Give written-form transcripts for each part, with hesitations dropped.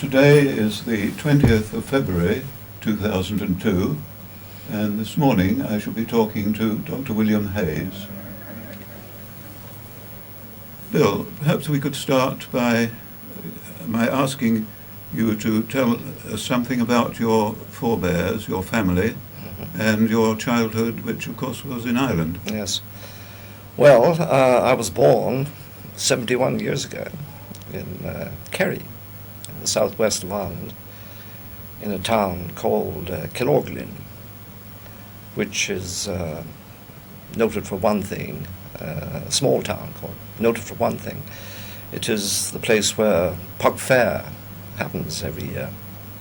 Today is the 20th of February 2002, and this morning I shall be talking to Dr. William Hayes. Bill, perhaps we could start by asking you to tell us something about your forebears, your family, and your childhood, which of course was in Ireland. Yes. Well, I was born 71 years ago in Kerry, in the southwest of Ireland, in a town called Kilorglin, which is noted for one thing, a small town called, noted for one thing. It is the place where Pug Fair happens every year,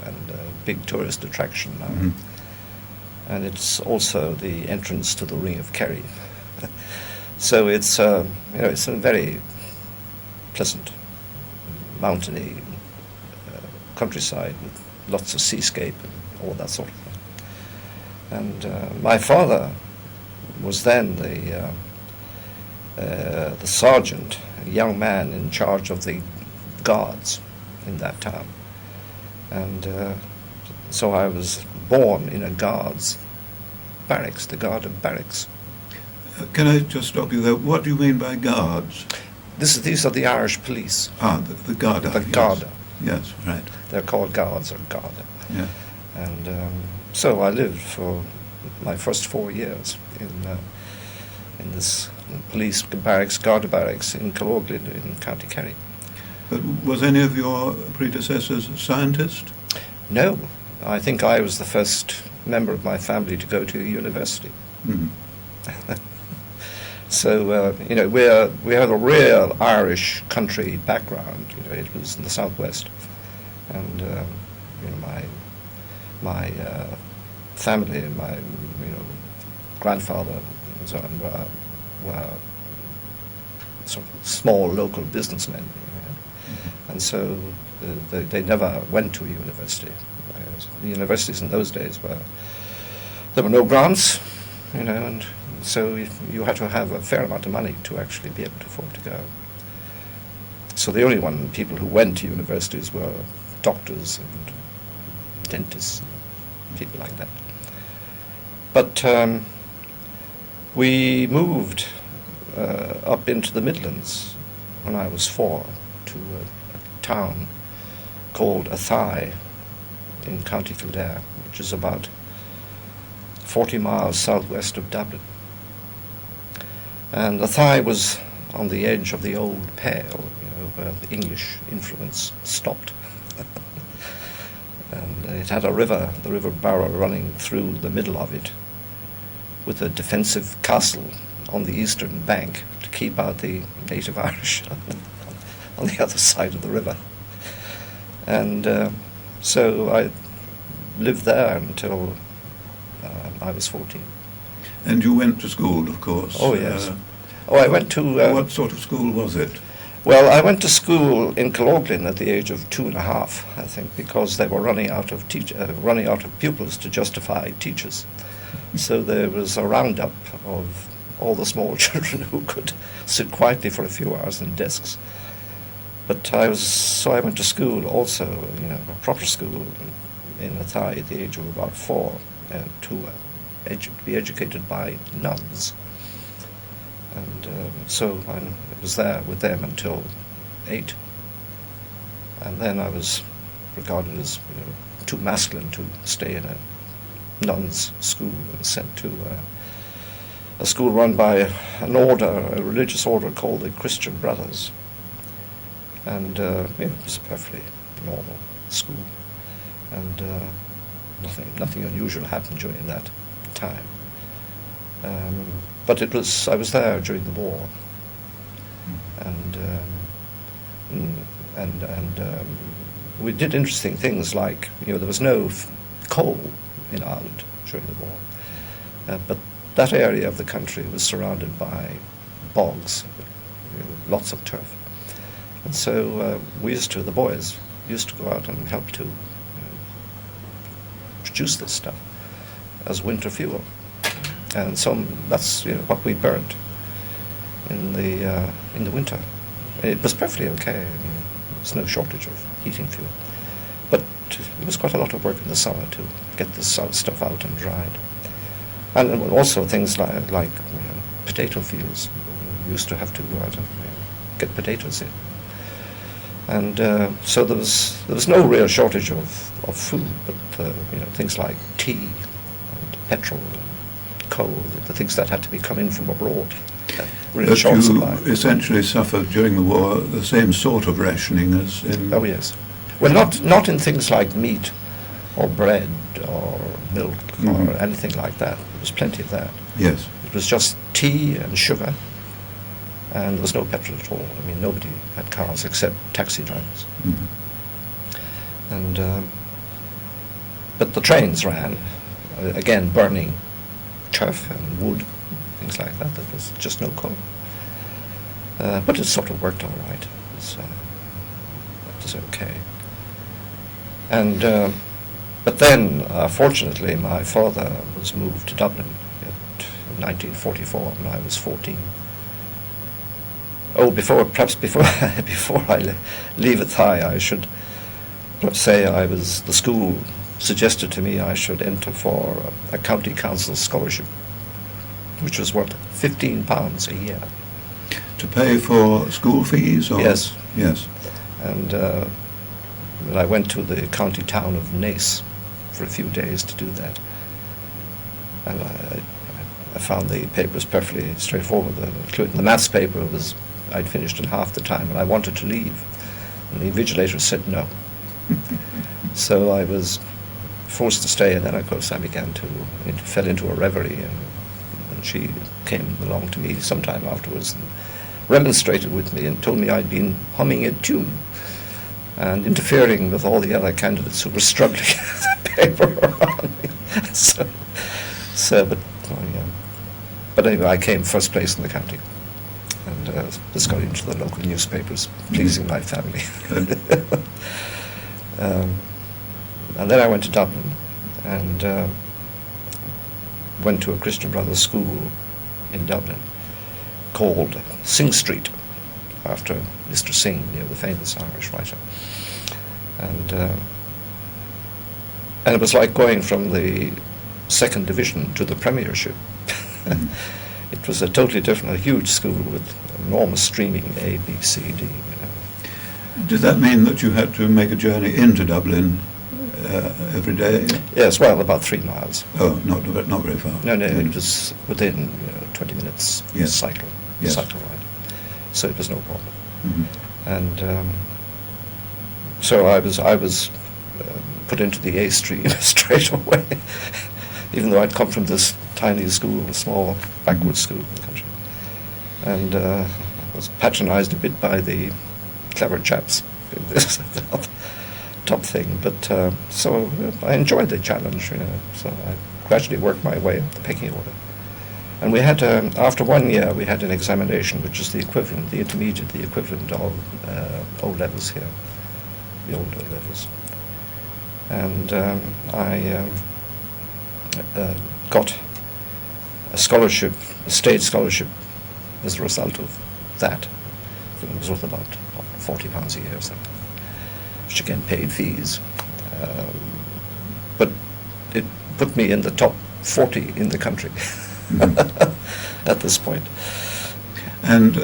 and a big tourist attraction now. Mm-hmm. And it's also the entrance to the Ring of Kerry. So it's it's a very pleasant, mountainy countryside with lots of seascape and all that sort of thing. And my father was then the sergeant, a young man in charge of the guards in that town. And so I was born in a guard's barracks, the guard of barracks. Can I just stop you there? What do you mean by guards? These are the Irish police. The Garda. The Garda. Yes, right. They're called guards or Garda. Yeah. And so I lived for my first 4 years in this police barracks, Garda barracks in Kilorglin in County Kerry. But was any of your predecessors a scientist? No, I think I was the first member of my family to go to university. Mm-hmm. So we had a real Irish country background. It was in the southwest, and my family, my grandfather and so on were sort of small local businessmen, Mm-hmm. and so they never went to a university. The universities in those days there were no grants, and so you had to have a fair amount of money to actually be able to afford to go. So the only people who went to universities were doctors and dentists, and people like that. But we moved up into the Midlands when I was 4 to a town called Athy in County Kildare, which is about 40 miles southwest of Dublin. And Athy was on the edge of the old Pale, where the English influence stopped. And it had a river, the River Barrow, running through the middle of it, with a defensive castle on the eastern bank to keep out the native Irish on the other side of the river. And so I lived there until I was 14. And you went to school, of course. Oh, yes. I went to... what sort of school was it? Well, I went to school in Kilorglin at the age of 2.5, I think, because they were running out of pupils to justify teachers. So there was a roundup of all the small children who could sit quietly for a few hours in desks. But I went to school also, a proper school in Athy at the age of about 4, to be educated by nuns. And so I was there with them until 8. And then I was regarded as too masculine to stay in a nuns' school and sent to a school run by a religious order called the Christian Brothers. And it was a perfectly normal school. And nothing unusual happened during that time. But I was there during the war, and we did interesting things like there was no coal in Ireland during the war, but that area of the country was surrounded by bogs, lots of turf, and so the boys used to go out and help to produce this stuff as winter fuel. And so that's what we burned in the winter. It was perfectly okay. There was no shortage of heating fuel. it was quite a lot of work in the summer to get this stuff out and dried. And also things like potato fields. We used to have to go out and get potatoes in. And so there was no real shortage of food, but things like tea and petrol and coal, the things that had to be come in from abroad. Really short you supply. Essentially suffered during the war the same sort of rationing as in... Oh yes. Well, not in things like meat or bread or milk or anything like that. There was plenty of that. Yes. It was just tea and sugar, and there was no petrol at all. I mean, nobody had cars except taxi drivers. And but the trains ran, again burning turf and wood, things like that. There was just no coal. But it sort of worked all right. It was okay. And but then, fortunately, my father was moved to Dublin in 1944 when I was 14. Oh, before I leave Athy, I should perhaps say the school suggested to me I should enter for a county council scholarship, which was worth £15 a year. To pay for school fees? Or? Yes. Yes. And I went to the county town of Naas for a few days to do that. And I found the papers perfectly straightforward, including the maths paper I'd finished in half the time, and I wanted to leave. And the invigilator said no. So I was forced to stay, and then of course I fell into a reverie, and she came along to me sometime afterwards and remonstrated with me and told me I'd been humming a tune and interfering with all the other candidates who were struggling with the paper around me. But anyway, I came first place in the county, and this got into the local newspapers, pleasing my family. And then I went to Dublin and went to a Christian Brothers school in Dublin called Sing Street, after Mr. Singh, the famous Irish writer. And it was like going from the second division to the premiership. It was a totally different, a huge school with enormous streaming A, B, C, D. Did that mean that you had to make a journey into Dublin every day? Yes, well, about 3 miles. Oh, not very far. No, it was within 20 minutes cycle ride. So it was no problem. And so I was put into the A stream straight away, even though I'd come from this tiny school, a small backward school in the country, and was patronized a bit by the clever chaps in this top thing. But so I enjoyed the challenge, so I gradually worked my way up the pecking order. And we had, after 1 year, we had an examination, which is the equivalent, the intermediate, the equivalent of O-levels here, the old O-levels. And I got a scholarship, a state scholarship, as a result of that. It was worth about £40 a year or something, which again paid fees. But it put me in the top 40 in the country. At this point. And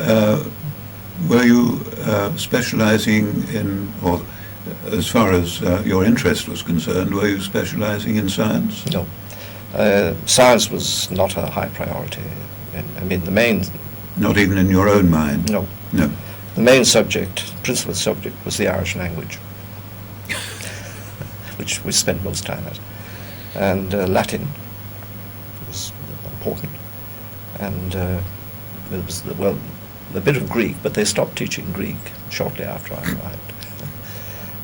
were you specializing in, or as far as your interest was concerned, were you specializing in science? No. Science was not a high priority. I mean, the main... Not even in your own mind? No. No. The main subject, principal subject, was the Irish language, which we spent most time at. And Latin was important, and it was a bit of Greek, but they stopped teaching Greek shortly after I arrived,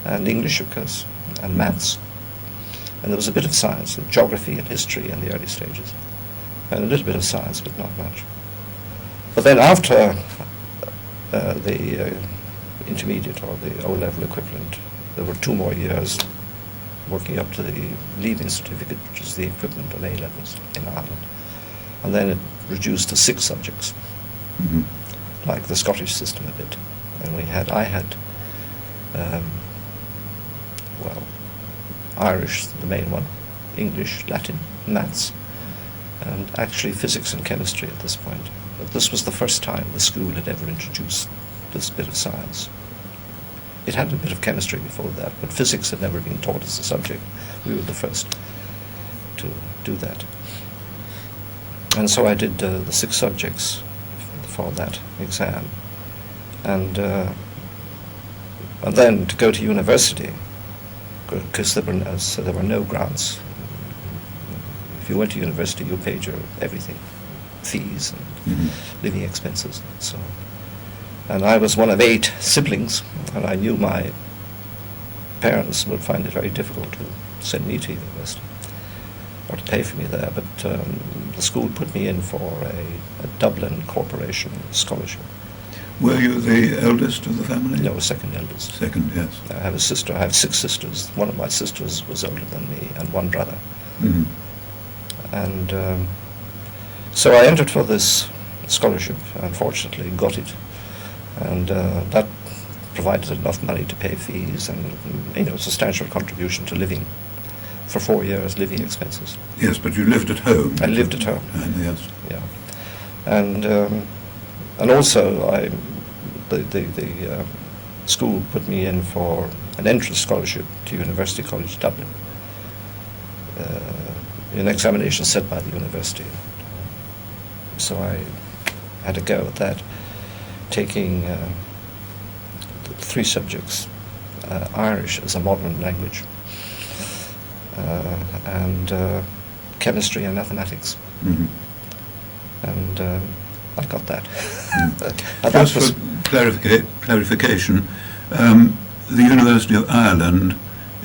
and English, of course, and maths, and there was a bit of science, geography and history in the early stages, and a little bit of science, but not much. But then after the intermediate or the O-level equivalent, there were 2 more years working up to the leaving certificate, which is the equivalent of A-levels in Ireland. And then it reduced to 6 subjects, like the Scottish system a bit. And I had Irish, the main one, English, Latin, maths, and actually physics and chemistry at this point. But this was the first time the school had ever introduced this bit of science. It had a bit of chemistry before that, but physics had never been taught as a subject. We were the first to do that. And so I did the 6 subjects for that exam. And then to go to university, because there were no grants. If you went to university, you paid your everything, fees and living expenses and so on. And I was one of 8 siblings, and I knew my parents would find it very difficult to send me to university or to pay for me there. But the school put me in for a Dublin Corporation scholarship. Were you the eldest of the family? No, second eldest. Second, yes. I have a sister. I have 6 sisters. One of my sisters was older than me, and 1 brother. Mm-hmm. And so I entered for this scholarship. Unfortunately, got it, and that provided enough money to pay fees and a substantial contribution to living for 4 years, living expenses. Yes, but you lived at home. I lived at home. Yes. Yeah, and also the school put me in for an entrance scholarship to University College Dublin. An examination set by the university. So I had a go at that, taking the 3 subjects, Irish as a modern language, and chemistry and mathematics. Mm-hmm. And I got that. And just for clarification, the University of Ireland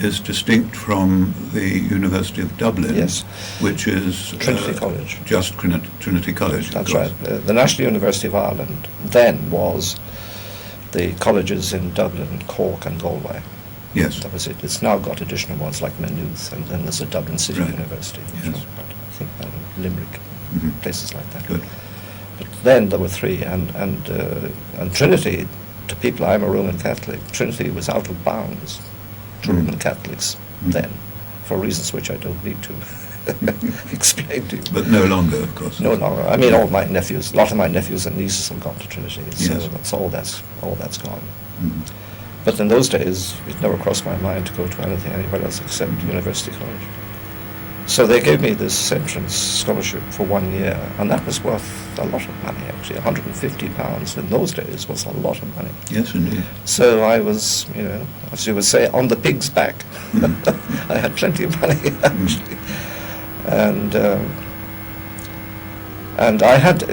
is distinct from the University of Dublin, yes, which is Trinity College. Just Trinity College. That's right. The National University of Ireland then was the colleges in Dublin, Cork, and Galway. Yes. That was it. It's now got additional ones like Maynooth, and then there's a Dublin City Right. University, Yes. I think, and Limerick, places like that. Good. But then there were 3, and Trinity, to people, I'm a Roman Catholic, Trinity was out of bounds to Roman Catholics then, for reasons which I don't need to explain to you. But no longer, of course. No longer. I mean, all my nephews, a lot of my nephews and nieces have gone to Trinity, so Yes. that's all that's gone. Mhm. But in those days, it never crossed my mind to go to anything anywhere else except University College. So they gave me this entrance scholarship for 1 year, and that was worth a lot of money, actually. £150 in those days was a lot of money. Yes, indeed. So I was, as you would say, on the pig's back. I had plenty of money, actually. And I had,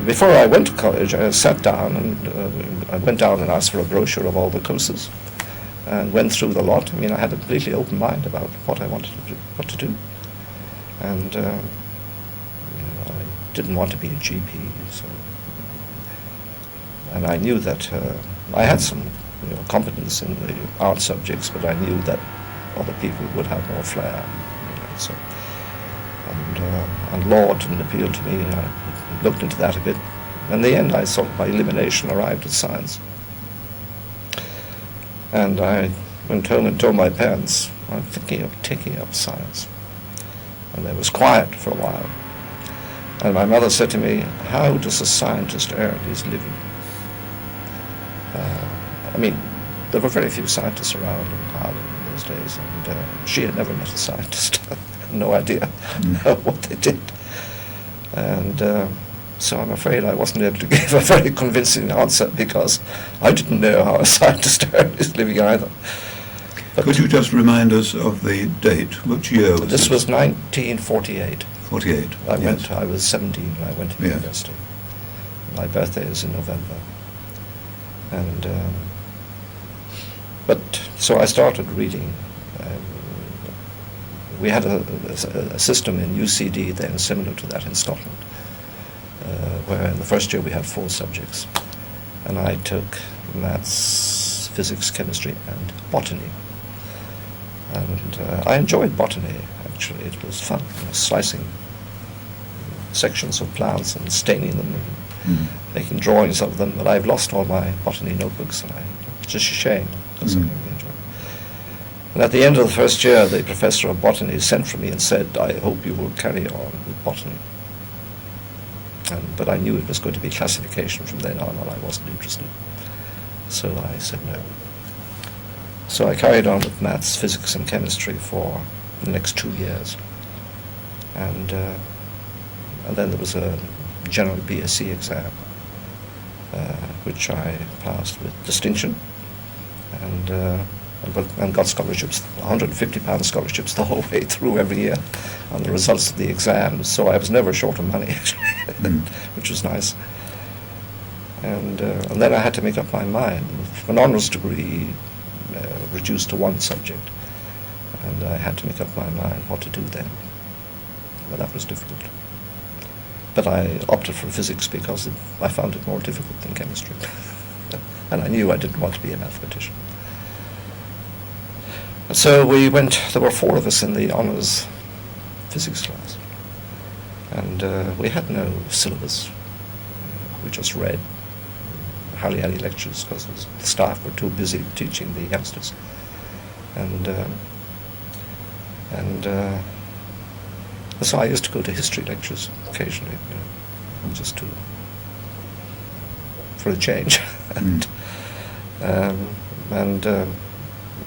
before I went to college, I sat down and I went down and asked for a brochure of all the courses and went through the lot. I mean, I had a completely open mind about what I wanted to do, what to do. And I didn't want to be a GP, so. And I knew that I had some competence in the art subjects, but I knew that other people would have more flair. So. And law didn't appeal to me. I looked into that a bit. In the end, I sort of by elimination arrived at science. And I went home and told my parents, I'm thinking of taking up science. And there was quiet for a while. And my mother said to me, how does a scientist earn his living? I mean, there were very few scientists around in Ireland in those days, and she had never met a scientist. No idea what they did. And so I'm afraid I wasn't able to give a very convincing answer because I didn't know how a scientist earned his living either. But could you just remind us of the date? Which year was this? Was 1948. 48. I was 17 when I went to university. My birthday is in November. And but so I started reading. We had a system in UCD then similar to that in Scotland, where in the first year we had 4 subjects, and I took maths, physics, chemistry, and botany. And I enjoyed botany, actually. It was fun, slicing sections of plants and staining them and making drawings of them, but I've lost all my botany notebooks, and it's just a shame because I really enjoyed it. And at the end of the first year, the professor of botany sent for me and said, I hope you will carry on with botany. But I knew it was going to be classification from then on, and I wasn't interested. So I said no. So I carried on with maths, physics, and chemistry for the next 2 years. And then there was a general BSc exam, which I passed with distinction, and got scholarships, £150 scholarships the whole way through every year on the results of the exams. So I was never short of money, actually, which was nice. And then I had to make up my mind. An honours degree reduced to one subject, and I had to make up my mind what to do then. But that was difficult. But I opted for physics because I found it more difficult than chemistry. And I knew I didn't want to be a mathematician. So we went, there were 4 of us in the honours physics class. And we had no syllabus. We just read. Hardly any lectures because the staff were too busy teaching the youngsters. So I used to go to history lectures occasionally, just for a change.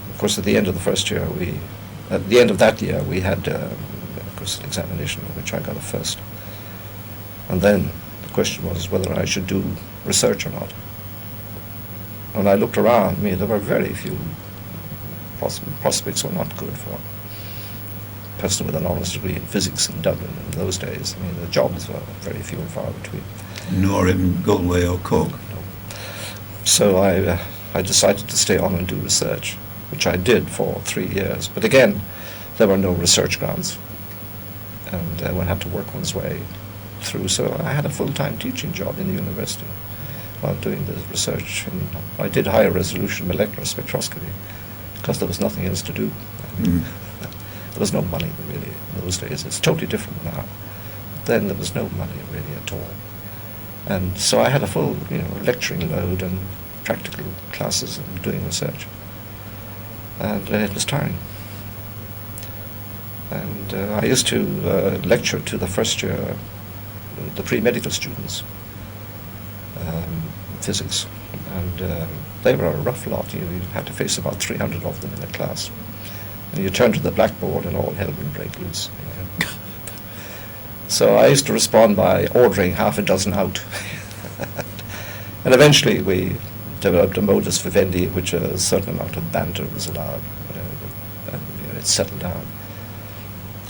Of course, at the end of the first year, at the end of that year, we had, of course, an examination in which I got a first. And then the question was whether I should do research or not. When I looked around me, there were very few prospects were not good for a person with an honours degree in physics in Dublin in those days. I mean, the jobs were very few and far between. Nor in Galway or Cork. No. So I decided to stay on and do research, which I did for 3 years. But again, there were no research grants, and one had to work one's way through. So I had a full-time teaching job in the university while doing the research. And I did higher resolution molecular spectroscopy because there was nothing else to do. There was no money really in those days. It's totally different now. But then there was no money really at all. And so I had a full, lecturing load and practical classes and doing research. And it was tiring. And I used to lecture to the first year, the pre-medical students, physics. And they were a rough lot. You had to face about 300 of them in a class. And you turn to the blackboard and all hell would break loose. So I used to respond by ordering half a dozen out. And eventually we developed a modus vivendi in which a certain amount of banter was allowed, and it settled down.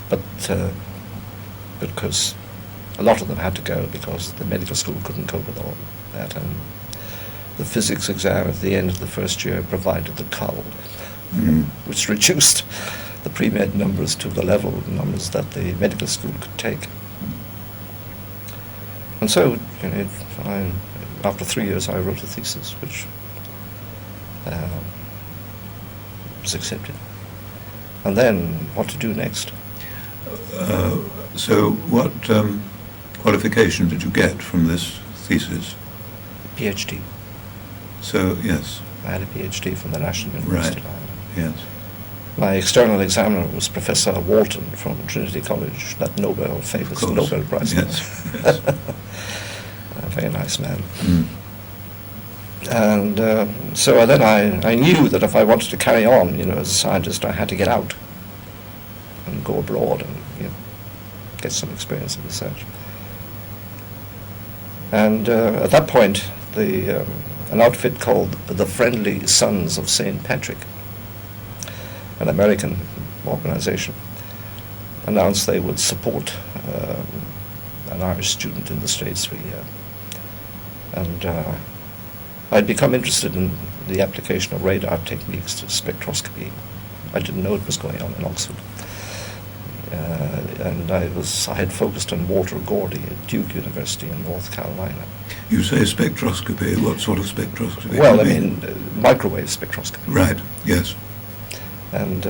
But because a lot of them had to go because the medical school couldn't cope with all that, and the physics exam at the end of the first year provided the cull, which reduced the pre-med numbers to the level of numbers that the medical school could take. And so, after 3 years, I wrote a thesis, which was accepted. And then, what to do next? So, what qualification did you get from this thesis? PhD. So, yes. I had a PhD from the National University of Ireland. Yes. My external examiner was Professor Walton from Trinity College, that famous Nobel Prize. Yes. Yes. A very nice man. And so then I knew that if I wanted to carry on, as a scientist, I had to get out and go abroad and get some experience in research. And at that point, an outfit called the Friendly Sons of St. Patrick, an American organization, announced they would support an Irish student in the States for a year. And I'd become interested in the application of radar techniques to spectroscopy. I didn't know it was going on in Oxford. And I had focused on Walter Gordy at Duke University in North Carolina. You say spectroscopy. What sort of spectroscopy? Well, I mean microwave spectroscopy. Right. Yes. And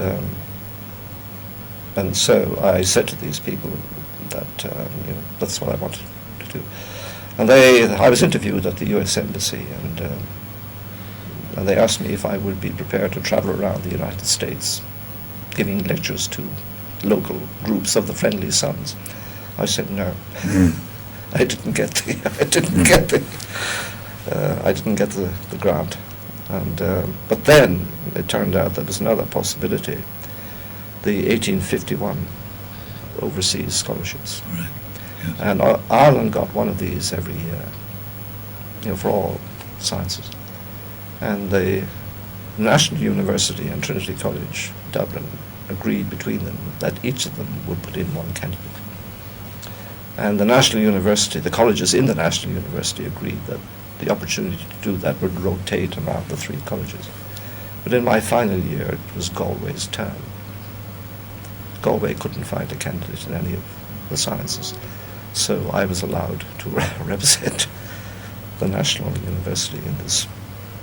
so I said to these people that that's what I wanted to do. And I was interviewed at the U.S. Embassy, and they asked me if I would be prepared to travel around the United States giving lectures to local groups of the Friendly Sons. I said no. I didn't get the grant, and but then it turned out there was another possibility: the 1851 overseas scholarships. Right. Yes. And Ireland got one of these every year, for all sciences. And the National University and Trinity College, Dublin, agreed between them that each of them would put in one candidate. And the National University, the colleges in the National University agreed that the opportunity to do that would rotate around the three colleges. But in my final year, it was Galway's turn. Galway couldn't find a candidate in any of the sciences, so I was allowed to represent the National University in this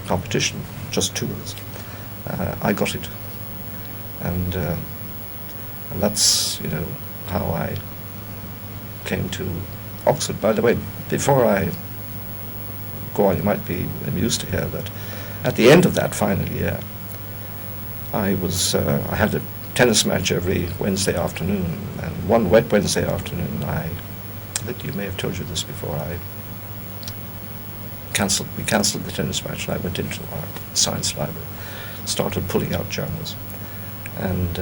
competition, just two of us. I got it, and that's how I came to Oxford. By the way, before I go on, you might be amused to hear that at the end of that final year, I had a tennis match every Wednesday afternoon, and one wet Wednesday afternoon, I think you may have told you this before, we cancelled the tennis match, and I went into our science library, started pulling out journals, and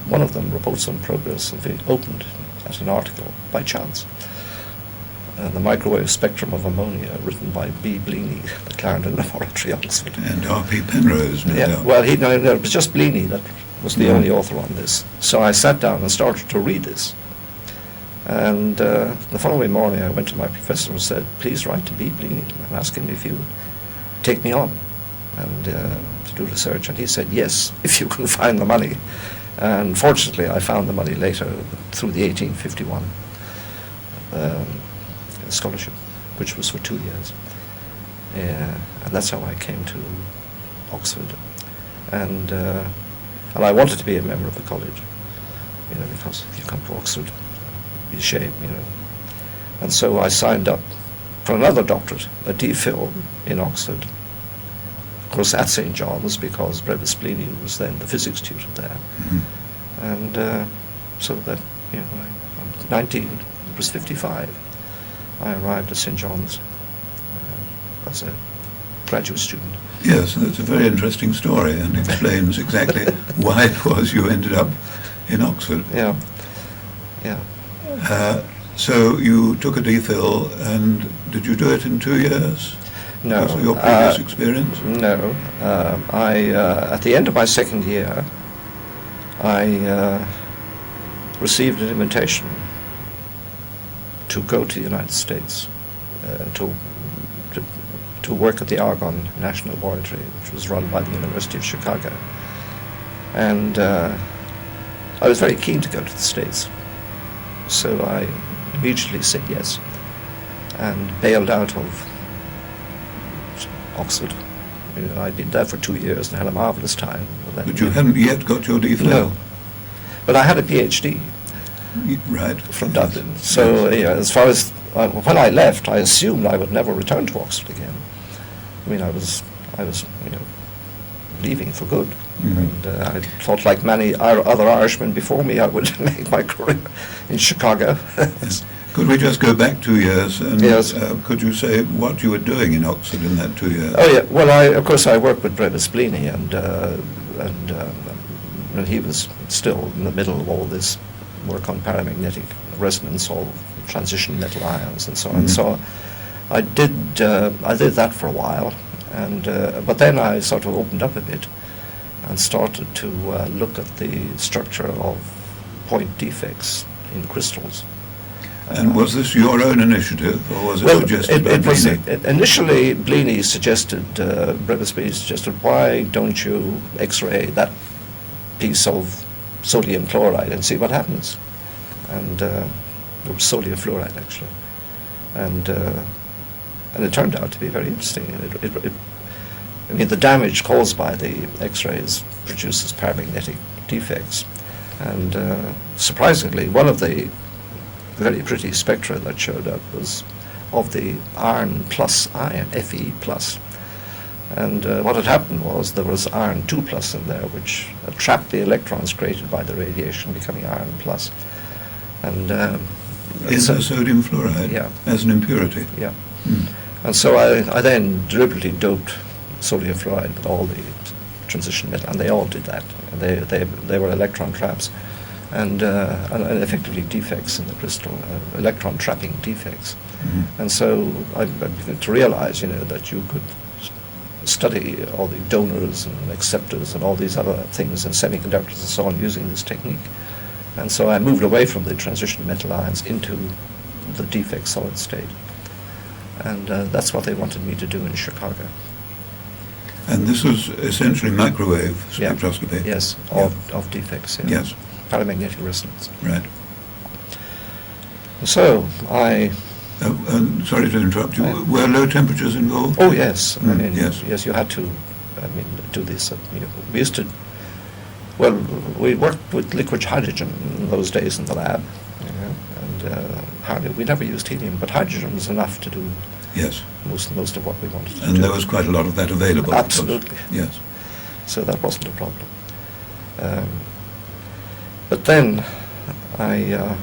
one of them, Reports on Progress, opened at an article by chance. The microwave spectrum of ammonia, written by B. Bleaney, the Clarendon Laboratory, Oxford. And R.P. Penrose, no doubt. Well, it was just Bleaney that was the only author on this. So I sat down and started to read this. And the following morning I went to my professor and said, please write to B. Bleaney and ask him if you would take me on and to do research. And he said, yes, if you can find the money. And fortunately I found the money later through the 1851 scholarship, which was for 2 years. And that's how I came to Oxford. And I wanted to be a member of the college, because if you come to Oxford, it'd be a shame, And so I signed up for another doctorate, a DPhil in Oxford. Of course, at St. John's, because Brevis Bleaney was then the physics tutor there. Mm-hmm. And so that, I'm 19, it was 55. I arrived at St. John's as a graduate student. Yes, that's a very interesting story and explains exactly why it was you ended up in Oxford. Yeah. So you took a DPhil, and did you do it in 2 years? No. Because of your previous experience? No. At the end of my second year, I received an invitation to go to the United States to work at the Argonne National Laboratory, which was run by the University of Chicago. And I was very keen to go to the States, so I immediately said yes and bailed out of Oxford. I'd been there for 2 years and had a marvellous time. But you hadn't yet got your DPhil? No. But I had a PhD. Right. From Dublin. So as far as when I left, I assumed I would never return to Oxford again. I was leaving for good, and I thought, like many other Irishmen before me, I would make my career in Chicago. Yes. Could we just go back 2 years, and yes. Could you say what you were doing in Oxford in that 2 years? Oh yeah. Well, of course I worked with Brevis Bleaney, and he was still in the middle of all this work on paramagnetic resonance, all transition metal ions, and so on. So I did that for a while, and but then I sort of opened up a bit and started to look at the structure of point defects in crystals. And was this your own initiative, or was it suggested by Bleaney? Initially, Bleaney suggested, Brevis Bleaney suggested, why don't you X-ray that piece of sodium chloride and see what happens? And it was sodium fluoride, actually. And it turned out to be very interesting. The damage caused by the X-rays produces paramagnetic defects. And surprisingly, one of the very pretty spectra that showed up was of the iron plus ion, Fe plus. And what had happened was there was iron 2 plus in there, which trapped the electrons created by the radiation, becoming iron plus. And is so, that sodium fluoride? Yeah. As an impurity? Yeah. Mm. And so I then deliberately doped sodium fluoride with all the transition metal, and they all did that. They were electron traps, and effectively defects in the crystal, electron trapping defects. Mm-hmm. And so I began to realize, that you could study all the donors and acceptors and all these other things in semiconductors and so on using this technique. And so I moved away from the transition metal ions into the defect solid state. And that's what they wanted me to do in Chicago. And this was essentially microwave spectroscopy? Yeah. Yes, of defects, yeah. Yes. Paramagnetic resonance. Right. So I... sorry to interrupt you. Were low temperatures involved? Oh, yes. I mean, yes, you had to do this. We used to... Well, we worked with liquid hydrogen in those days in the lab, and we never used helium, but hydrogen was enough to do most of what we wanted to do. And there was quite a lot of that available. Absolutely. Yes. So that wasn't a problem. But then I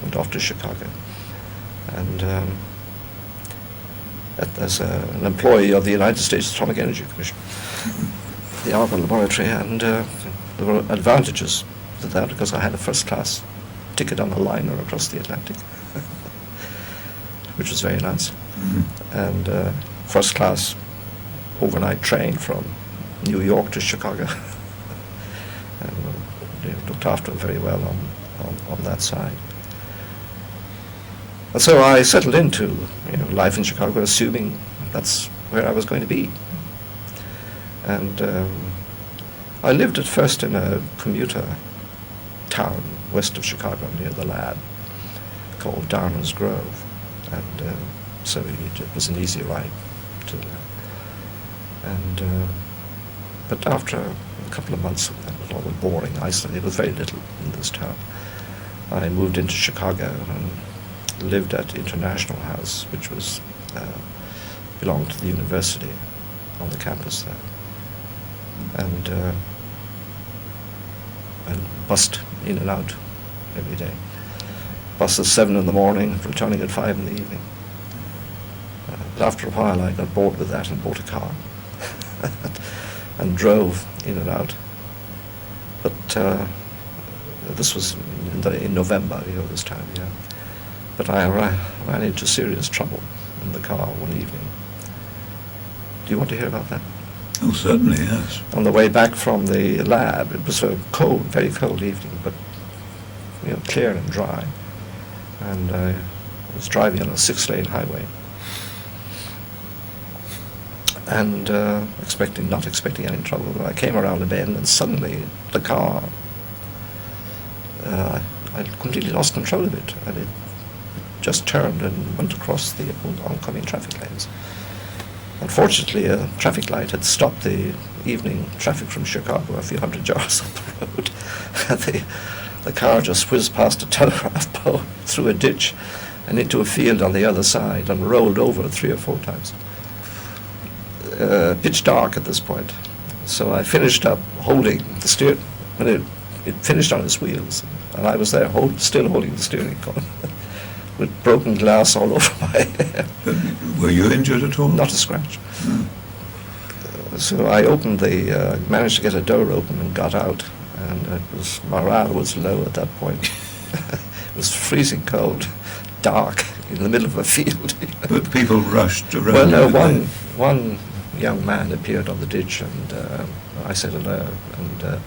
went off to Chicago, and as an employee of the United States Atomic Energy Commission, the Argonne Laboratory, and there were advantages to that because I had a first-class ticket on a liner across the Atlantic, which was very nice, and first-class overnight train from New York to Chicago, and looked after very well on that side. And so I settled into life in Chicago, assuming that's where I was going to be. And I lived at first in a commuter town west of Chicago near the lab called Darman's Grove, and so it was an easy ride to and but after a couple of months that was rather boring, isolated, there was very little in this town. I moved into Chicago and lived at International House, which was belonged to the university on the campus there. And bussed in and out every day. Bus at 7 in the morning, returning at 5 in the evening. But after a while I got bored with that and bought a car and drove in and out. But this was in November, this time, yeah. But I ran into serious trouble in the car one evening. Do you want to hear about that? Oh, certainly, yes. On the way back from the lab, it was a cold, very cold evening, but clear and dry. And I was driving on a 6-lane highway, and not expecting any trouble. But I came around a bend, and suddenly the car, I completely lost control of it, and it just turned and went across the oncoming traffic lanes. Unfortunately, a traffic light had stopped the evening traffic from Chicago a few hundred yards up the road. The car just whizzed past a telegraph pole, through a ditch, and into a field on the other side, and rolled over 3 or 4 times. Pitch dark at this point. So I finished up holding the steering, and it finished on its wheels, and I was there still holding the steering column. With broken glass all over my head. Were you injured at all? Not a scratch. No. So I managed to get a door open and got out, and morale was low at that point. It was freezing cold, dark, in the middle of a field. But people rushed around. Well, no, one young man appeared on the ditch, and I said hello, and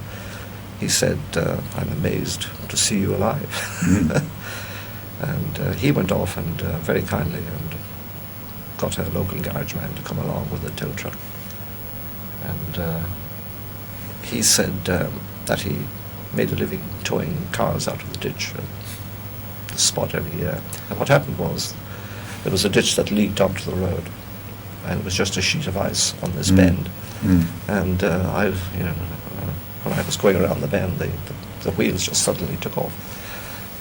he said, "I'm amazed to see you alive." Mm. And he went off and very kindly and got a local garage man to come along with a tow truck. And he said that he made a living towing cars out of the ditch at the spot every year. And what happened was there was a ditch that leaked onto the road, and it was just a sheet of ice on this bend. Mm. And when I was going around the bend, the wheels just suddenly took off,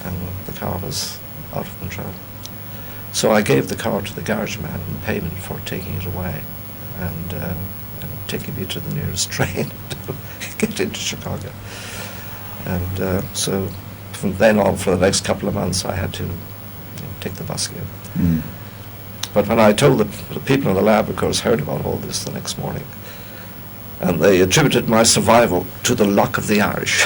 and the car was out of control. So I gave the car to the garage man in payment for taking it away. and taking me to the nearest train to get into Chicago. And so from then on, for the next couple of months, I had to take the bus again. Mm. But when I told the people in the lab, of course, heard about all this the next morning, and they attributed my survival to the luck of the Irish,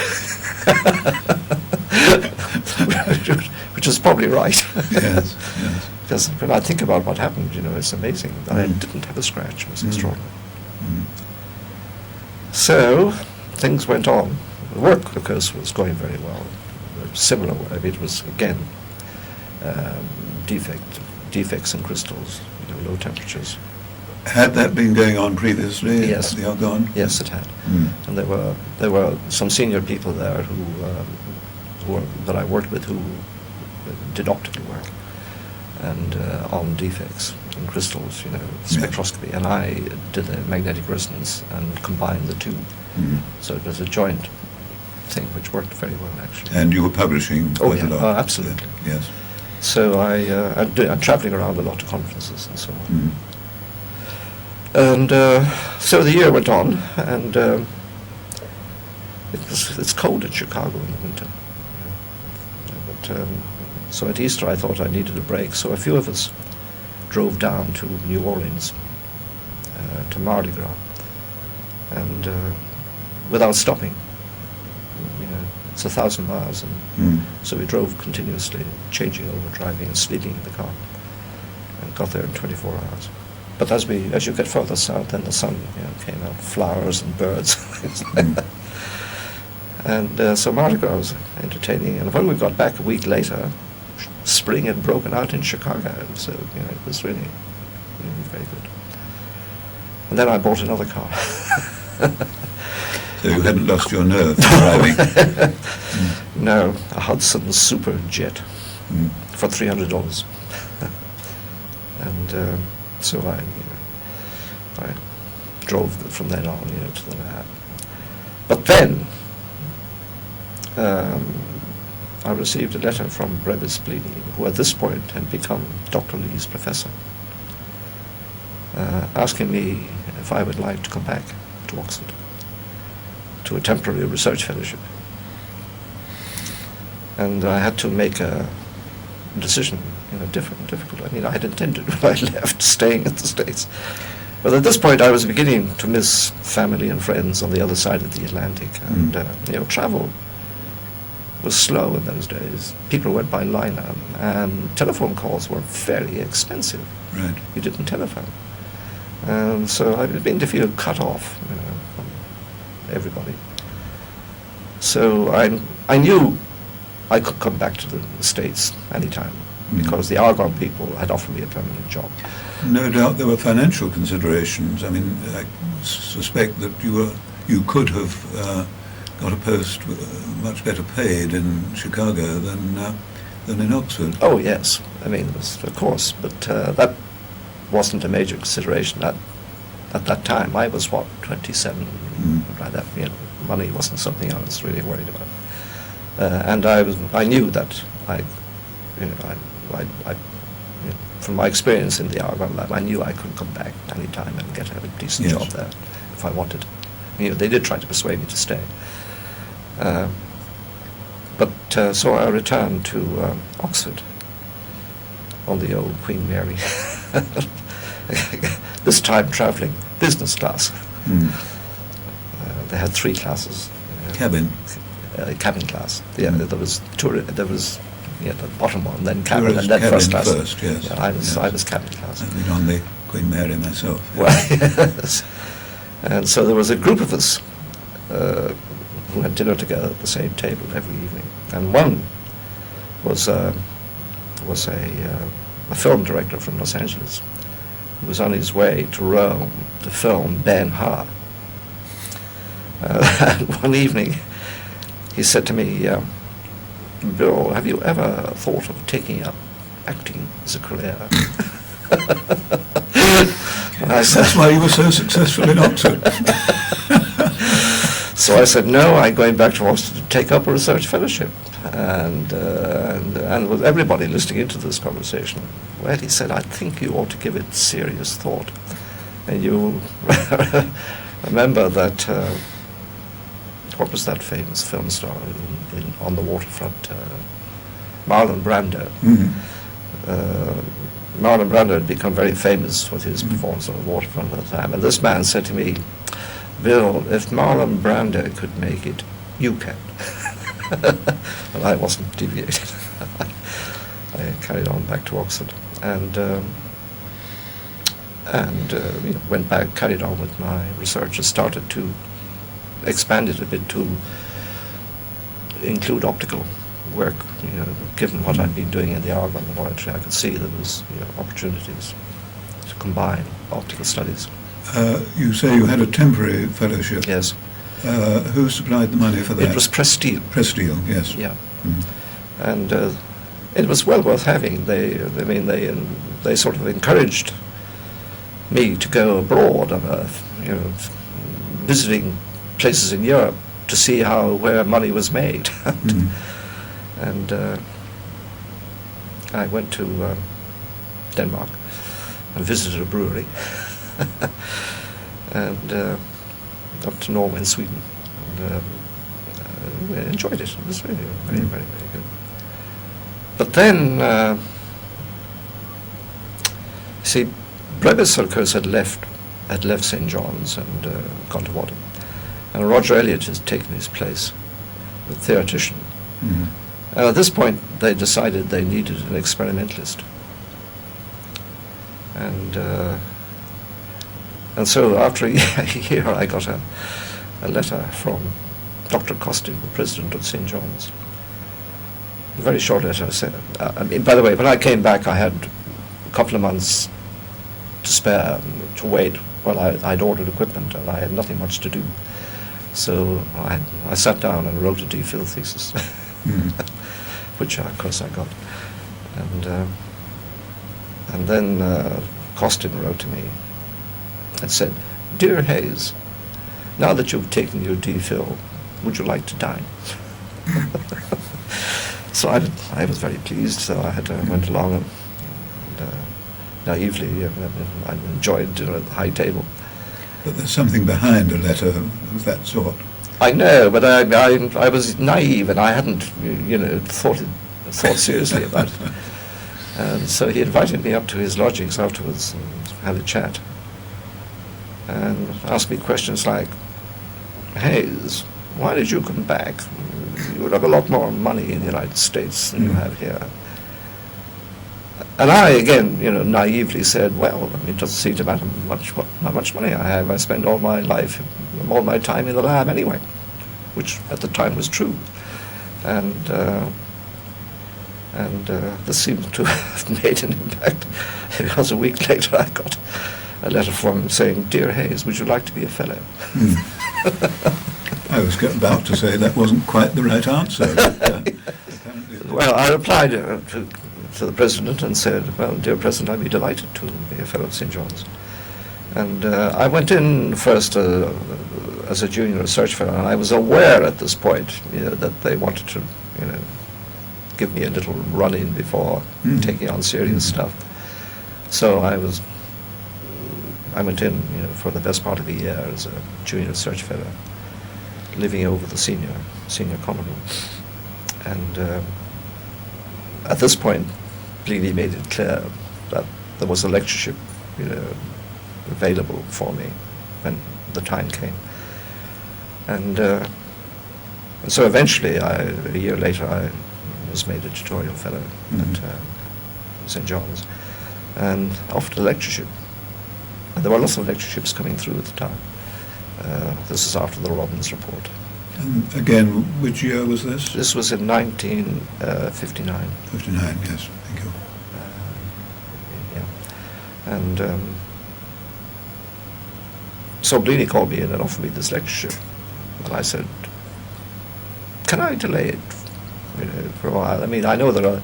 which is probably right. Yes, yes. Because when I think about what happened, it's amazing. I Mm. didn't have a scratch. It was Mm. extraordinary. Mm. So things went on. The work, of course, was going very well. Similar. I mean, it was again defects in crystals, low temperatures. Had that been going on previously? Yes. At the Argonne? Yes, it had. Mm. And there were some senior people there that I worked with who did optical work and on defects in crystals, spectroscopy. And I did a magnetic resonance and combined the two. Mm. So it was a joint thing which worked very well, actually. And you were publishing quite a lot? Oh, absolutely. Yes. So I'm traveling around a lot to conferences and so on. Mm. And so the year went on, and it's cold in Chicago in the winter. But so at Easter I thought I needed a break, so a few of us drove down to New Orleans, to Mardi Gras, and without stopping. It's 1,000 miles, and so we drove continuously, changing over, driving and sleeping in the car, and got there in 24 hours. But as you get further south, then the sun came out, flowers and birds. And so Mardi Gras was entertaining. And when we got back a week later, spring had broken out in Chicago. So it was really, really very good. And then I bought another car. So you hadn't lost your nerve driving? No, a Hudson Super Jet for $300. And so I drove from then on, to the lab. But then I received a letter from Brevis Bleedy, who at this point had become Dr. Lee's professor, asking me if I would like to come back to Oxford to a temporary research fellowship. And I had to make a decision, difficult. I mean, I had intended when I left staying in the States. But at this point I was beginning to miss family and friends on the other side of the Atlantic. And, travel was slow in those days. People went by liner, and telephone calls were very expensive. Right. You didn't telephone. And so I began to feel cut off from everybody. So I knew I could come back to the States anytime, because the Argonne people had offered me a permanent job. No doubt there were financial considerations. I mean, I suspect that you could have got a post much better paid in Chicago than in Oxford. Oh yes, I mean, it was, of course, but that wasn't a major consideration at that time. I was 27, like that. Money wasn't something I was really worried about. And I knew that from my experience in the Argonne lab, I knew I could come back any time and get a decent job there if I wanted. They did try to persuade me to stay. But so I returned to Oxford on the old Queen Mary. This time travelling business class. They had 3 classes. Cabin. Cabin class. Yeah, there was the bottom one, then cabin, and then cabin first class. First, yes. Yeah, I was cabin class. I've been on the Queen Mary myself. Yeah. Well, yes. And so there was a group of us who had dinner together at the same table every evening, and one was a film director from Los Angeles who was on his way to Rome to film Ben-Hur. And one evening he said to me, Bill, have you ever thought of taking up acting as a career? And I said, that's why you were so successful in Oxford. So I said, no, I'm going back to Oxford to take up a research fellowship. And with everybody listening into this conversation, well, he said, I think you ought to give it serious thought. And you remember that, what was that famous film star on the waterfront? Marlon Brando. Marlon Brando had become very famous with his performance on the waterfront at the time. And this man said to me, "Bill, if Marlon Brando could make it, you can." And I wasn't deviating. I carried on back to Oxford and went back, carried on with my research, and started to expand it a bit to include optical work. Given what I'd been doing in the Argonne laboratory, I could see there was opportunities to combine optical studies. You say you had a temporary fellowship. Yes. Who supplied the money for that? It was Prestile. Prestile, yes. Yeah. And it was well worth having. They sort of encouraged me to go abroad on visiting places in Europe to see where money was made. And I went to Denmark and visited a brewery, and up to Norway and Sweden, and enjoyed it. It was really very, very, very good. But then, see, Brevis, of course, had left St. John's and gone to Wadham, and Roger Elliott had taken his place, the theoretician. At this point, they decided they needed an experimentalist, and so after a year, I got a letter from Dr. Costin, the president of St. John's. A very short letter. Said, by the way, when I came back, I had a couple of months to spare to wait while I'd ordered equipment, and I had nothing much to do. So I sat down and wrote a DPhil thesis, which of course I got. And then Costin wrote to me and said, "Dear Hayes, now that you've taken your DPhil, would you like to dine?" So I was very pleased. So I went along and naively I enjoyed dinner at the high table. But there's something behind a letter of that sort. I know, but I was naive and I hadn't thought seriously about it. And so he invited me up to his lodgings afterwards and had a chat and asked me questions like, "Hayes, why did you come back? You would have a lot more money in the United States than you have here." And I, again, naively said, "Well, it doesn't seem to matter much how much money I have. I spend all my life, all my time in the lab anyway," which at the time was true. And this seemed to have made an impact, because a week later I got a letter from him saying, "Dear Hayes, would you like to be a fellow?" I was about to say that wasn't quite the right answer. But, well, I replied to the president and said, "Well, dear President, I'd be delighted to be a fellow at St. John's." And I went in first as a junior research fellow, and I was aware at this point that they wanted to give me a little run-in before taking on serious stuff. So I went in for the best part of a year as a junior research fellow, living over the senior common room. And at this point, Bleedy made it clear that there was a lectureship available for me when the time came. And so eventually, a year later, I was made a tutorial fellow at St. John's and offered a lectureship. And there were lots of lectureships coming through at the time. This is after the Robbins report. and again, which year was this? This was in 1959. 59, yes, thank you. Yeah. And so Bleedy called me in and offered me this lectureship. And I said, "Can I delay it for a while? I mean, I know that I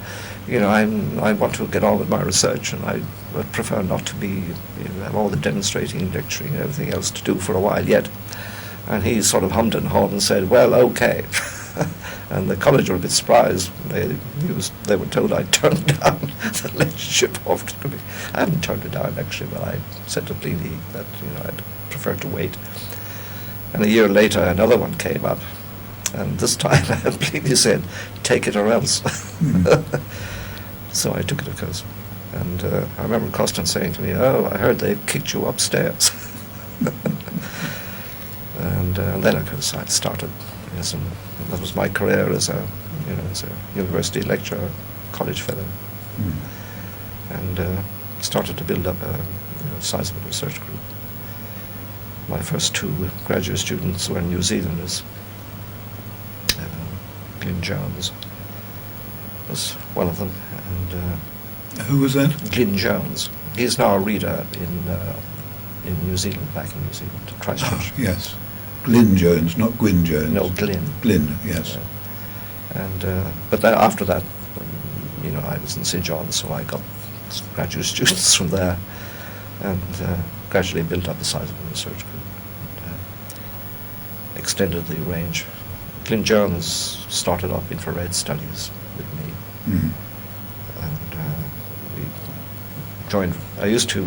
want to get on with my research, and I would prefer not to be have all the demonstrating, lecturing, and everything else to do for a while yet." And he sort of hummed and hawed and said, "Well, okay." And the college were a bit surprised. They were told I'd turned down the lectureship offered to me. I haven't turned it down, actually, but I said to Bleedy that I'd prefer to wait. And a year later, another one came up. And this time, Bleedy said, take it or else. So I took it, of course. And I remember Costin saying to me, oh, I heard they've kicked you upstairs. And then, of course, I started. Yes, and that was my career as a university lecturer, college fellow, and started to build up a sizable research group. My first two graduate students were New Zealanders. Glyn Jones was one of them, and Who was that? Glyn Jones. He's now a reader in New Zealand, back in New Zealand, Christchurch. Oh, yes. Glyn Jones, not Gwyn Jones. No, Glyn. Glyn, yes. But then after that, I was in St John's, so I got graduate students from there, and gradually built up a sizable research group, and extended the range. Glyn Jones started up infrared studies with me, and we joined. I used to,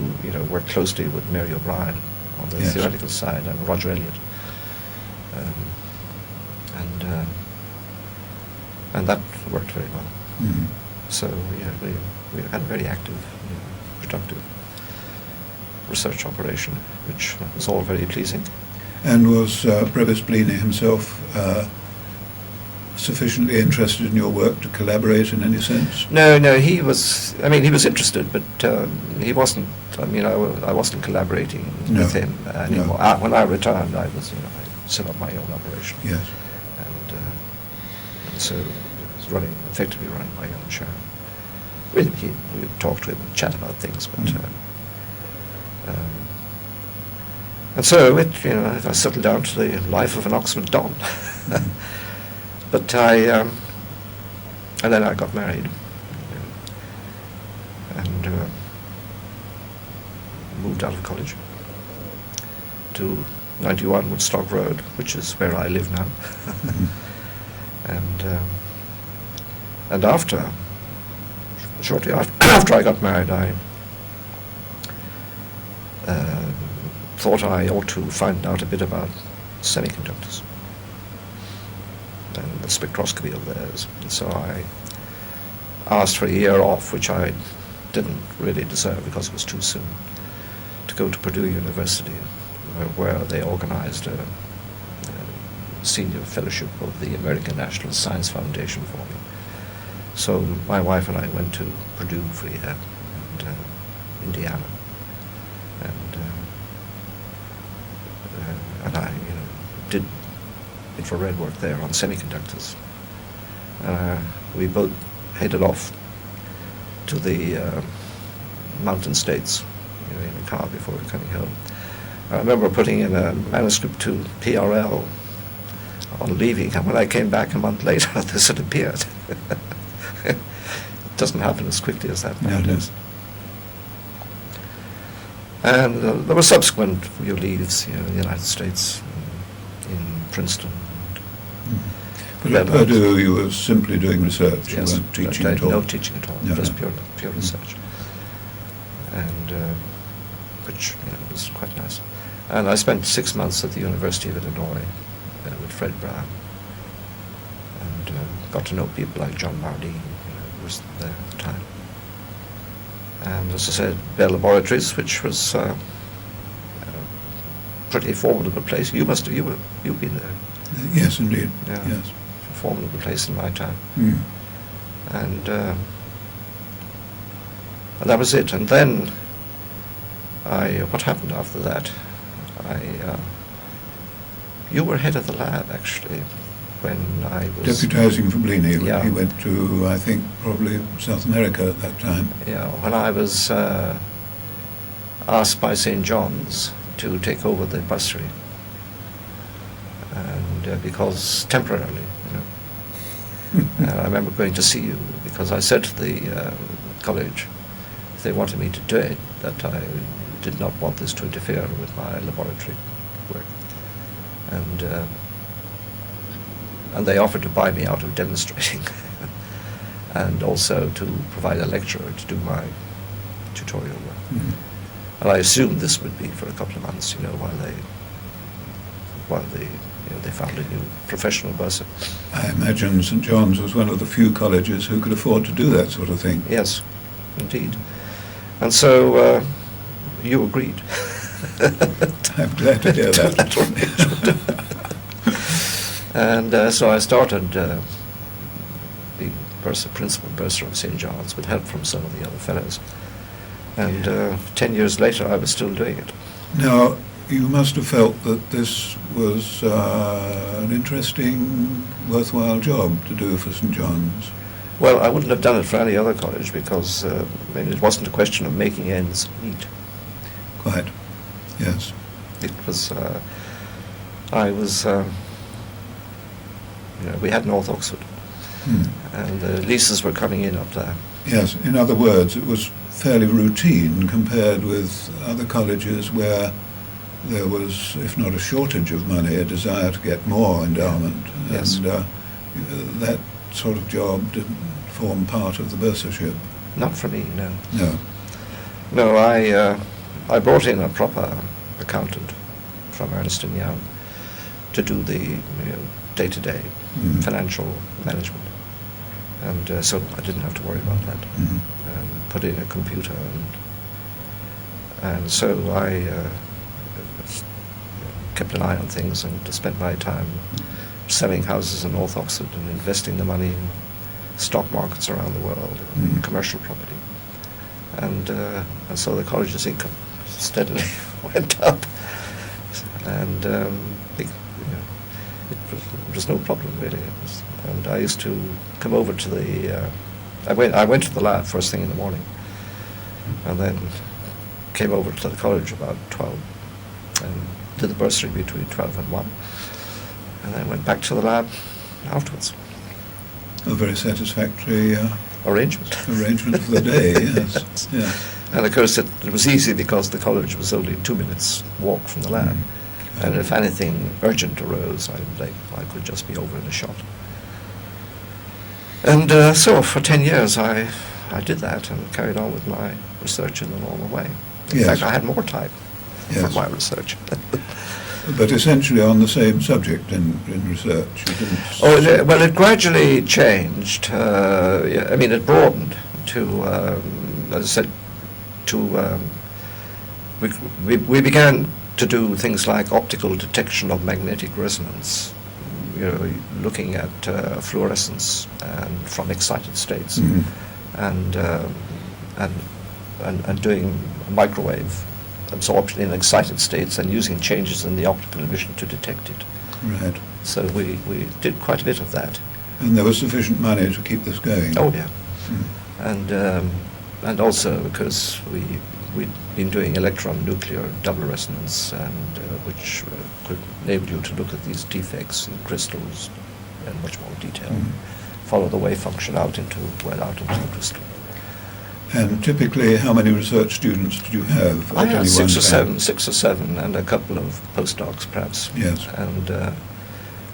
work closely with Mary O'Brien on the theoretical side, and Roger Elliott. And that worked very well. So we had a very active, productive research operation, which was all very pleasing. And was Provost Bleeny himself sufficiently interested in your work to collaborate in any sense? No, he was. He was interested, but he wasn't. I wasn't collaborating with him anymore. No. When I returned, I was, I set up my own operation. Yes. And so I was effectively running my own show. We would talk to him and chat about things, but. And so I settled down to the life of an Oxford Don. But and then I got married, and moved out of college to 91 Woodstock Road, which is where I live now. And shortly after I got married, I thought I ought to find out a bit about semiconductors and the spectroscopy of theirs. And so I asked for a year off, which I didn't really deserve because it was too soon, to go to Purdue University, where they organized a senior fellowship of the American National Science Foundation for me. So my wife and I went to Purdue for a year, and Indiana, and I did infrared work there on semiconductors. We both headed off to the mountain states in a car before coming home. I remember putting in a manuscript to PRL on leaving, and when I came back a month later, this had appeared. It doesn't happen as quickly as that nowadays. And there were subsequent leaves in the United States, in Princeton. But at Purdue, you were simply doing research. Yes, you weren't teaching at all. No teaching at all. No, Just no. pure research, and which was quite nice. And I spent 6 months at the University of Illinois with Fred Brown, and got to know people like John Bardeen, who was there at the time. And as I said, Bell Laboratories, which was a pretty formidable place. You've been there. Yes, indeed. Yeah. Yes. Formidable place in my time. And that was it. And then what happened after that? You were head of the lab, actually, when I was... Deputising for Bleeny. Yeah. He went to, I think, probably South America at that time. Yeah, when I was asked by St. John's to take over the bursary, and because temporarily, and I remember going to see you because I said to the college, if they wanted me to do it, that I did not want this to interfere with my laboratory work. And and they offered to buy me out of demonstrating, and also to provide a lecturer to do my tutorial work. Mhm. And I assumed this would be for a couple of months, while they found a new professional bursar. I imagine St John's was one of the few colleges who could afford to do that sort of thing. Yes, indeed. And so you agreed. I'm glad to hear that. And so I started being principal bursar of St John's with help from some of the other fellows. And 10 years later, I was still doing it. Now, you must have felt that this was an interesting, worthwhile job to do for St John's. Well, I wouldn't have done it for any other college because it wasn't a question of making ends meet. Quite, yes. It was, we had North Oxford, and the leases were coming in up there. Yes, in other words, it was fairly routine compared with other colleges where there was, if not a shortage of money, a desire to get more endowment. Yes. And that sort of job didn't form part of the bursarship. Not for me, no. No. No, I brought in a proper accountant from Ernst & Young to do the day-to-day financial management. And so I didn't have to worry about that. Mhm. Put in a computer, and so I kept an eye on things and spent my time selling houses in North Oxford and investing the money in stock markets around the world, and commercial property. And so the college's income steadily went up, and it was no problem really. And I used to come over to the. I went to the lab first thing in the morning, and then came over to the college about 12, and did the bursary between 12 and 1, and then went back to the lab afterwards. A very satisfactory Arrangement for the day, yes. Yeah. And of course it was easy because the college was only 2 minutes walk from the lab, and if anything urgent arose, I could just be over in a shot. And so for 10 years I did that and carried on with my research in the normal way. In fact, I had more time for my research. But essentially on the same subject in research. You didn't Well, it gradually changed. It broadened to, as I said, we began to do things like optical detection of magnetic resonance, looking at fluorescence and from excited states, and doing microwave absorption in excited states and using changes in the optical emission to detect it. Right. So we did quite a bit of that. And there was sufficient money to keep this going. Oh yeah. And also because we'd been doing electron nuclear double resonance, and which could enable you to look at these defects in crystals in much more detail, follow the wave function out into the crystal. And typically, how many research students did you have? I had six or time? seven, and a couple of postdocs, perhaps. Yes.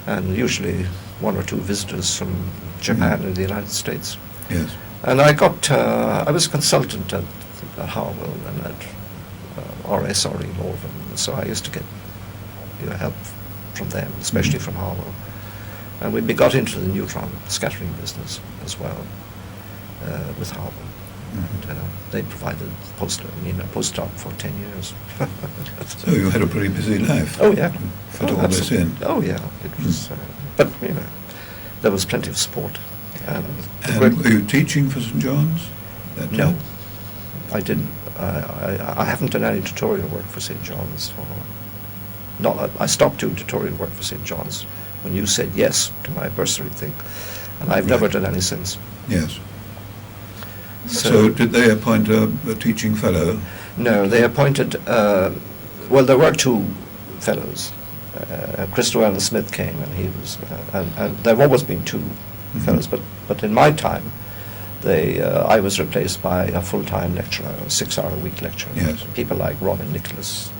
And usually 1 or 2 visitors from Japan and the United States. Yes. And I was a consultant at Harwell and at RSRE Morven, so I used to get help from them, especially from Harwell. And we got into the neutron scattering business as well with Harwell. And they provided postdoc for 10 years. So you had a pretty busy life. Oh yeah. Fit all this in. Oh yeah, it was. But there was plenty of support. And were you teaching for St John's? No, I didn't. I haven't done any tutorial work for St John's I stopped doing tutorial work for St John's when you said yes to my bursary thing, and I've never done any since. Yes. So did they appoint a teaching fellow? No, they appointed, there were 2 fellows. Christopher Allen Smith came, and he was, and there have always been 2 fellows, but in my time, I was replaced by a full-time lecturer, a 6-hour-a-week lecturer. Yes. People like Robin Nicholas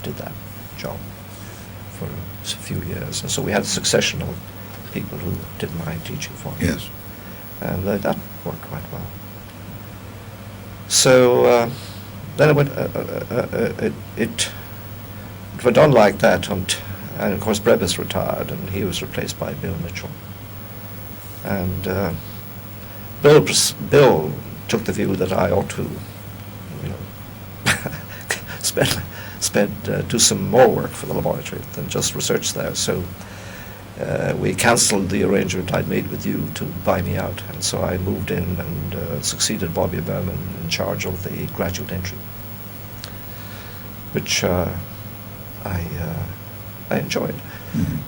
did that job for a few years, and so we had a succession of people who didn't mind teaching for me. Yes. And that worked quite well. So then it went on like that, and of course Brevis retired, and he was replaced by Bill Mitchell. And Bill took the view that I ought to, you know, do some more work for the laboratory than just research there. So we cancelled the arrangement I'd made with you to buy me out, and so I moved in and succeeded Bobby Berman in charge of the graduate entry, which I enjoyed. Mm-hmm.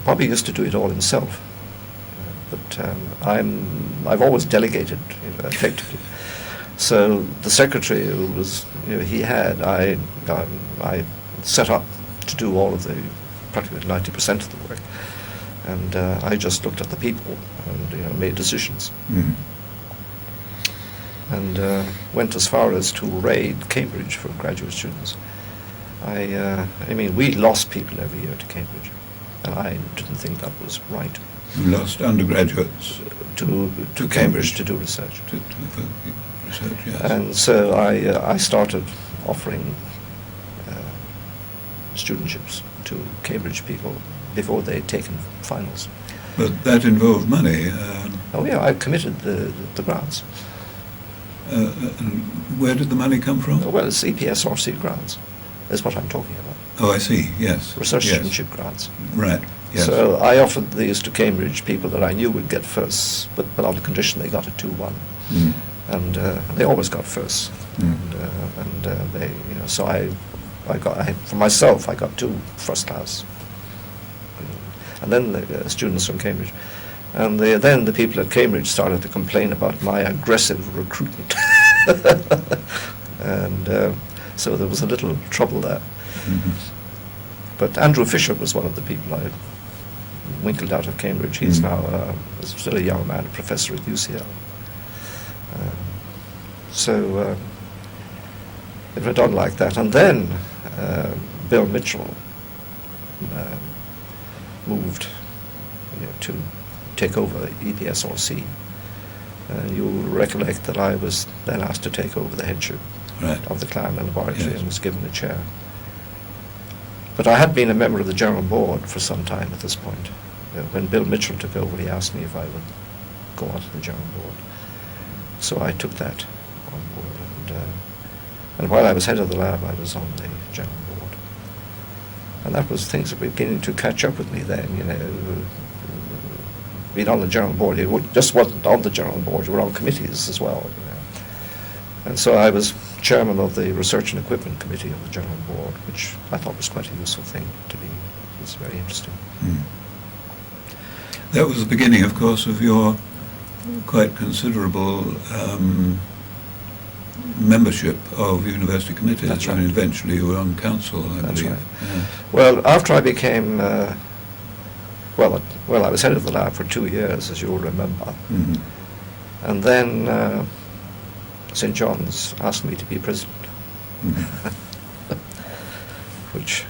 Bobby used to do it all himself, but I've always delegated, you know, effectively. So the secretary who was, you know, I set up to do all of the, practically 90% of the work, and I just looked at the people and, you know, made decisions. Mm-hmm. And went as far as to raid Cambridge for graduate students. I mean, we lost people every year to Cambridge, and I didn't think that was right. You lost undergraduates to Cambridge to do research. To research, yes. And so I started offering studentships to Cambridge people before they'd taken finals. But that involved money. Oh yeah, I committed the grants. And where did the money come from? Well, it's EPSRC grants, is what I'm talking about. Oh, I see, yes. Research yes. studentship grants. Right, yes. So I offered these to Cambridge people that I knew would get firsts, but on the condition they got a 2-1. Mm. And they always got firsts. Mm. And they, you know, so for myself, I got 2 first class. And then the students from Cambridge. And then the people at Cambridge started to complain about my aggressive recruitment. And so there was a little trouble there. Mm-hmm. But Andrew Fisher was one of the people I winkled out of Cambridge. He's now still a young man, a professor at UCL. So it went on like that. And then Bill Mitchell moved, you know, to take over EPSRC. You'll recollect that I was then asked to take over the headship of the Clarendon Laboratory, yes. and was given a chair. But I had been a member of the General Board for some time at this point. When Bill Mitchell took over, he asked me if I would go on to the General Board. So I took that on board, and while I was head of the lab, I was on the General Board. And that was things that were beginning to catch up with me then, you know. Being on the General Board, you just wasn't on the General Board, you were on committees as well, you know. And so I was chairman of the Research and Equipment Committee of the General Board, which I thought was quite a useful thing to be. It was very interesting. Mm. That was the beginning, of course, of your quite considerable membership of university committees. That's right. I mean, eventually you were on council, I That's believe. right. Yeah. Well, after I became, well, I was head of the lab for 2 years, as you'll remember. Mm-hmm. And then St. John's asked me to be president, Mm-hmm.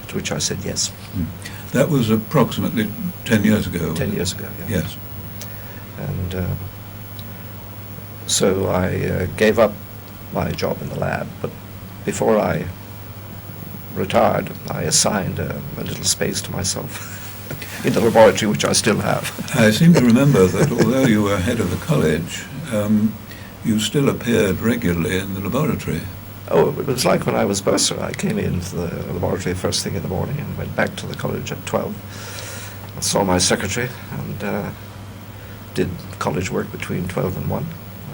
to which I said yes. Mm. That was approximately 10 years ago. 10 years ago, yeah. Yes. And so I gave up my job in the lab, but before I retired, I assigned a little space to myself in the laboratory, which I still have. I seem to remember that although you were head of the college, you still appeared regularly in the laboratory. Oh, it was like when I was bursar. I came into the laboratory first thing in the morning and went back to the college at 12. I saw my secretary and did college work between 12 and 1,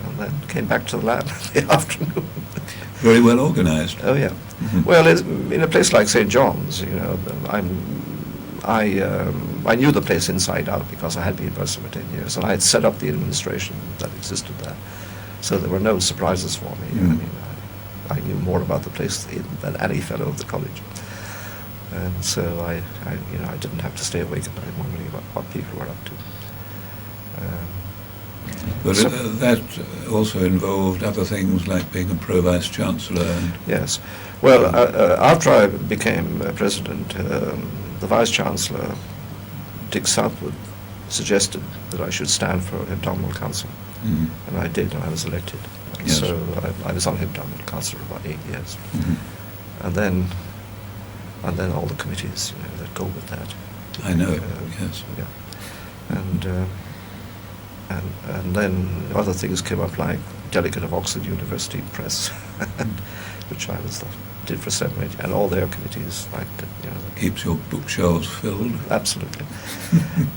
and then came back to the lab in the afternoon. Very well organized. Oh, yeah. Mm-hmm. Well, in a place like St. John's, you know, I knew the place inside out because I had been bursar for 10 years, and I had set up the administration that existed there. So there were no surprises for me. Mm. I mean, I knew more about the place than any fellow of the college. And so I didn't have to stay awake at night wondering about what people were up to. But so, that also involved other things like being a pro-vice chancellor. And yes. Well, after I became president, the vice chancellor, Dick Southwood, suggested that I should stand for abdominal council, and I did, and I was elected. And Yes. so I was on abdominal council for about 8 years, Mhm. and then all the committees, that go with that. I know, yes. Yeah, and then other things came up, like delegate of Oxford University Press, which I did for 7 or 8, and all their committees, like Keeps your bookshelves filled. absolutely.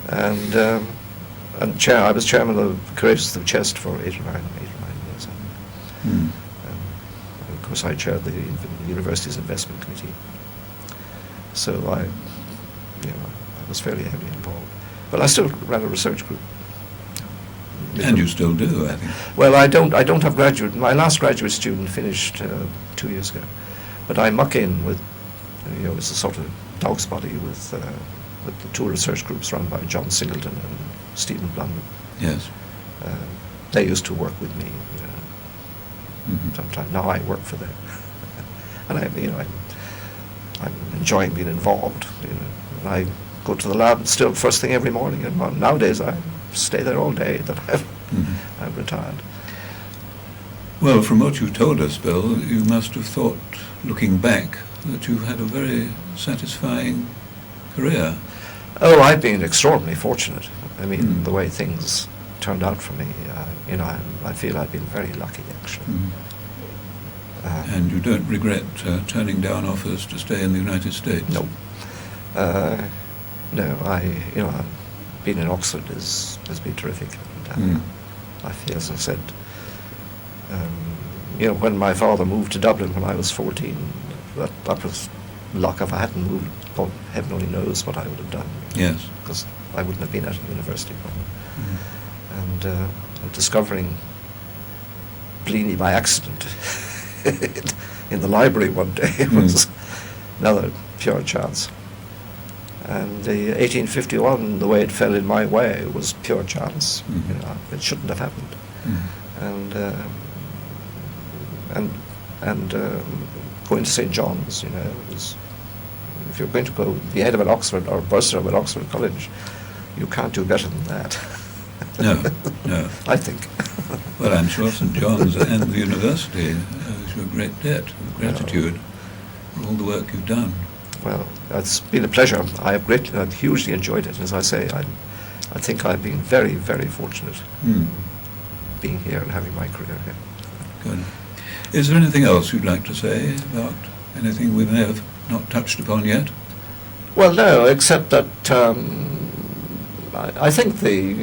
and I was chairman of Courageous of the Chest for 8 or 9 years. Mm. And of course, I chaired the university's investment committee. So I was fairly heavily involved. But I still ran a research group. And you still do, I think. Well, I don't have graduate. My last graduate student finished 2 years ago, but I muck in with, it's a sort of dog's body with the 2 research groups run by John Singleton and Stephen Blundell. Yes. They used to work with me. Mhm. Sometimes now I work for them, and I'm enjoying being involved. And I go to the lab still first thing every morning, and nowadays I stay there all day. That I've retired. Well, from what you told us, Bill, you must have thought, looking back, that you had a very satisfying career. Oh, I've been extraordinarily fortunate. I mean, Mm. the way things turned out for me, I feel I've been very lucky, actually. Mm. And you don't regret turning down offers to stay in the United States? No. No, being in Oxford has been terrific. And, I feel, as I said, when my father moved to Dublin when I was 14, that was luck. If I hadn't moved, God, heaven only knows what I would have done. Yes. Because I wouldn't have been at a university. Mm. And discovering Bleeny by accident in the library one day was another pure chance. And the 1851, the way it fell in my way, was pure chance. It shouldn't have happened. And going to St. John's, was, if you're going to go the head of an Oxford or bursar of an Oxford college, you can't do better than that. No. I think. Well, I'm sure St. John's and the university owes you a great debt of gratitude for all the work you've done. Well, it's been a pleasure. I've hugely enjoyed it. As I say, I think I've been very, very fortunate being here and having my career here. Good. Is there anything else you'd like to say about anything we may have not touched upon yet? Well, no, except that I think the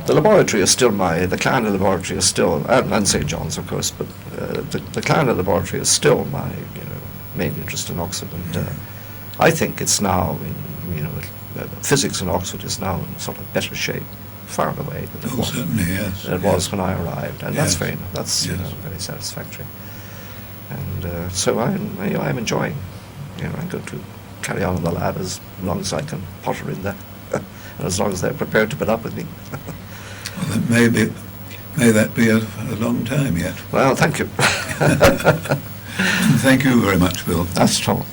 laboratory is still the Clarendon laboratory is still, and St. John's of course, but the Clarendon laboratory is still my main interest in Oxford, and I think it's now physics in Oxford is now in sort of better shape, far and away than it was. Certainly, yes. Than it was when I arrived, and Yes. that's Yes. very satisfactory. And so I'm enjoying. I'm going to carry on in the lab as long as I can potter in there, and as long as they're prepared to put up with me. Well, then may that be a long time yet. Well, thank you. Thank you very much, Bill. That's all.